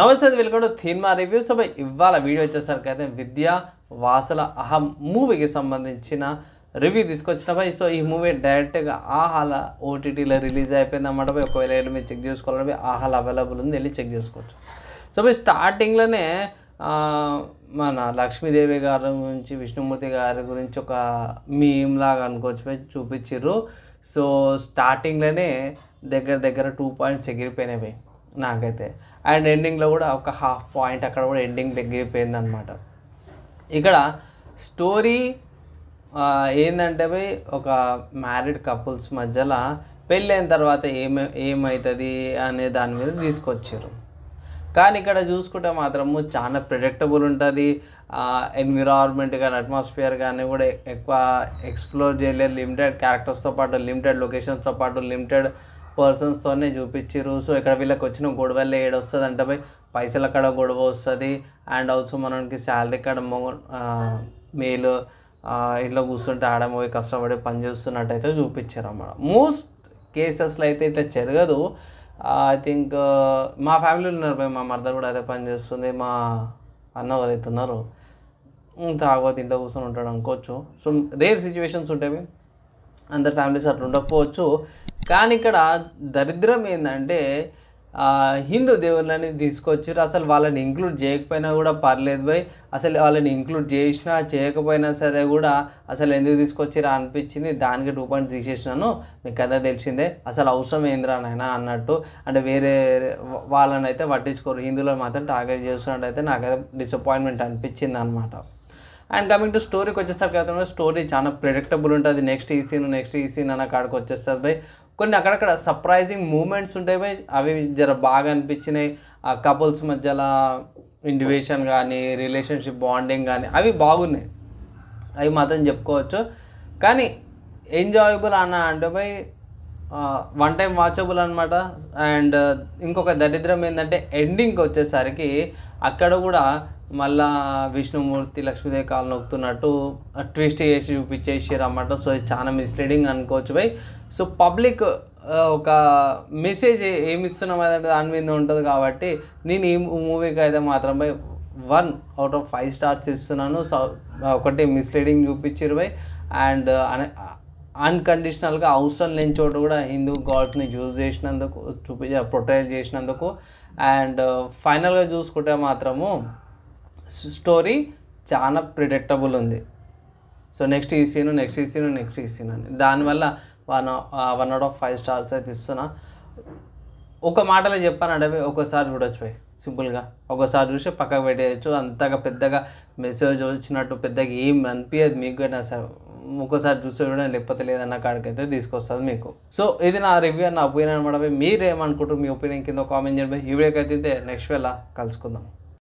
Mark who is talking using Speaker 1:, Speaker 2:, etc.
Speaker 1: నమస్తే welcome to cinema review. So ఇవాళ video వచ్చేసరికి అయితే విద్యా వాసుల అహం మూవీకి సంబంధించిన రివ్యూ తీసుకొచ్చిన బై. సో ఈ మూవీ డైరెక్ట్గా ఆహాల ఓటీటీలో రిలీజ్ అయిపోయింది అన్నమాట బై. ఒకవేళ మీరు చెక్ చేసుకోవాలంటే ఆహాల అవైలబుల్ ఉంది, వెళ్ళి చెక్ చేసుకోవచ్చు. సో బై స్టార్టింగ్లోనే మన లక్ష్మీదేవి గారి గురించి, విష్ణుమూర్తి గారి గురించి ఒక మీమ్ లాగా అనుకోవచ్చు బై చూపించారు. సో స్టార్టింగ్లోనే దగ్గర 2 పాయింట్స్ ఎగిరిపోయినాయి బై నాకైతే. అండ్ ఎండింగ్లో కూడా ఒక ½ పాయింట్ అక్కడ కూడా ఎండింగ్ ఎగిరిపోయింది అనమాట. ఇక్కడ స్టోరీ ఏంటంటే బై ఒక మ్యారీడ్ కపుల్స్ మధ్యలో పెళ్ళైన తర్వాత ఏమవుతుంది అనే దాని మీద తీసుకొచ్చారు. కానీ ఇక్కడ చూసుకుంటే మాత్రము చాలా ప్రెడిక్టబుల్ ఉంటుంది. ఎన్విరాన్మెంట్ కానీ అట్మాస్ఫియర్ కానీ కూడా ఎక్కువ ఎక్స్ప్లోర్ చేయలేదు. లిమిటెడ్ క్యారెక్టర్స్తో పాటు, లిమిటెడ్ లొకేషన్స్తో పాటు, లిమిటెడ్ పర్సన్స్తోనే చూపించారు. సో ఇక్కడ వీళ్ళకి వచ్చిన గొడవల్లో ఏడొస్తుంది అంటే పోయి పైసల కాడ గొడవ వస్తుంది. అండ్ ఆల్సో మనకి శాలరీ కాడ మేలు ఇంట్లో కూర్చుంటే ఆడమోయి కష్టపడి పని చేస్తున్నట్టయితే చూపించారు అన్నమాట. మోస్ట్ కేసెస్లో అయితే ఇట్లా జరగదు. ఐ థింక్ మా ఫ్యామిలీలో ఉన్నారు పోయి, మా మదర్ కూడా అదే పని చేస్తుంది. మా అన్న ఎవరైతే ఉన్నారో తాగబోతే ఇంట్లో కూర్చొని ఉంటాడు అనుకోవచ్చు. సో రేర్ సిచ్యువేషన్స్ ఉంటాయి, అందరి ఫ్యామిలీస్ అట్లా ఉండకపోవచ్చు. కానీ ఇక్కడ దరిద్రం ఏంటంటే హిందూ దేవుళ్ళని తీసుకొచ్చారు. అసలు వాళ్ళని ఇంక్లూడ్ చేయకపోయినా కూడా పర్లేదు బై. అసలు వాళ్ళని ఇంక్లూడ్ చేసినా చేయకపోయినా సరే కూడా అసలు ఎందుకు తీసుకొచ్చిరా అనిపించింది. దానికి 2 పాయింట్స్ తీసేసినాను. మీకు కథ తెలిసిందే, అసలు అవసరం ఏంద్రా నాయనా అన్నట్టు. అంటే వేరే వాళ్ళని అయితే పట్టించుకోరు, హిందువులు మాత్రం టార్గెట్ చేస్తున్నట్టు అయితే నాకైతే డిసప్పాయింట్మెంట్ అనిపించింది అనమాట. అండ్ కమింగ్ టు స్టోరీకి వచ్చేసరికి అయితే స్టోరీ చాలా ప్రెడిక్టబుల్ ఉంటుంది. నెక్స్ట్ ఈ సీన్ అన్న కాడికి వచ్చేస్తుంది బై. కొన్ని అక్కడక్కడ సర్ప్రైజింగ్ మూమెంట్స్ ఉంటాయి బై, అవి జర బాగా అనిపించినాయి. ఆ కపుల్స్ మధ్యలో ఇండివిజువల్ కానీ, రిలేషన్షిప్ బాండింగ్ కానీ అవి బాగున్నాయి, అవి మాత్రం చెప్పుకోవచ్చు. కానీ ఎంజాయబుల్ అన్న అంటే బై 1 టైం వాచబుల్ అనమాట. అండ్ ఇంకొక దరిద్రం ఏంటంటే ఎండింగ్కి వచ్చేసరికి అక్కడ కూడా మళ్ళా విష్ణుమూర్తి లక్ష్మీదేవి కాలు నొక్కుతున్నట్టు ట్విస్ట్ చేసి చూపించేసారు అన్నమాట. సో ఇది చాలా మిస్లీడింగ్ అనుకోవచ్చు బై. సో పబ్లిక్ ఒక మెసేజ్ ఏమి ఇస్తున్నాం అదంటే దాని మీద ఉంటుంది కాబట్టి నేను ఈ మూవీకి అయితే మాత్రం బై 1 out of 5 స్టార్స్ ఇస్తున్నాను. సో ఒకటి మిస్లీడింగ్ చూపించారు బై. అండ్ అన్కండిషనల్గా అవసరం లేని చోట కూడా హిందూ గాడ్స్ని యూజ్ చేసినందుకు, ప్రొటెక్ట్ చేసినందుకు. అండ్ ఫైనల్గా చూసుకుంటే మాత్రము స్టోరీ చాలా ప్రిడిక్టబుల్ ఉంది. సో నెక్స్ట్ ఈ సీన్ అని దానివల్ల 1 out of 5 స్టార్స్ అయితే ఇస్తున్నా. ఒక మాటలో చెప్పానంటే ఒకసారి చూడొచ్చు పోయి, సింపుల్గా ఒకసారి చూసి పక్కకు పెట్టేయచ్చు. అంతగా పెద్దగా మెసేజ్ వచ్చినట్టు పెద్దగా ఏం అనిపించదు మీకు అయినా సరే. ఒకసారి చూసే చూడండి, లేకపోతే లేదన్న కాడికైతే తీసుకొస్తుంది మీకు. సో ఇది నా రివ్యూ, నా ఒపీనియన్ అనమాట. మీరేమనుకుంటారు, మీ ఒపీనియన్ కింద కామెంట్ చేయండి. ఈ వీడియోకి అయితే నెక్స్ట్ వేళ కలుసుకుందాం.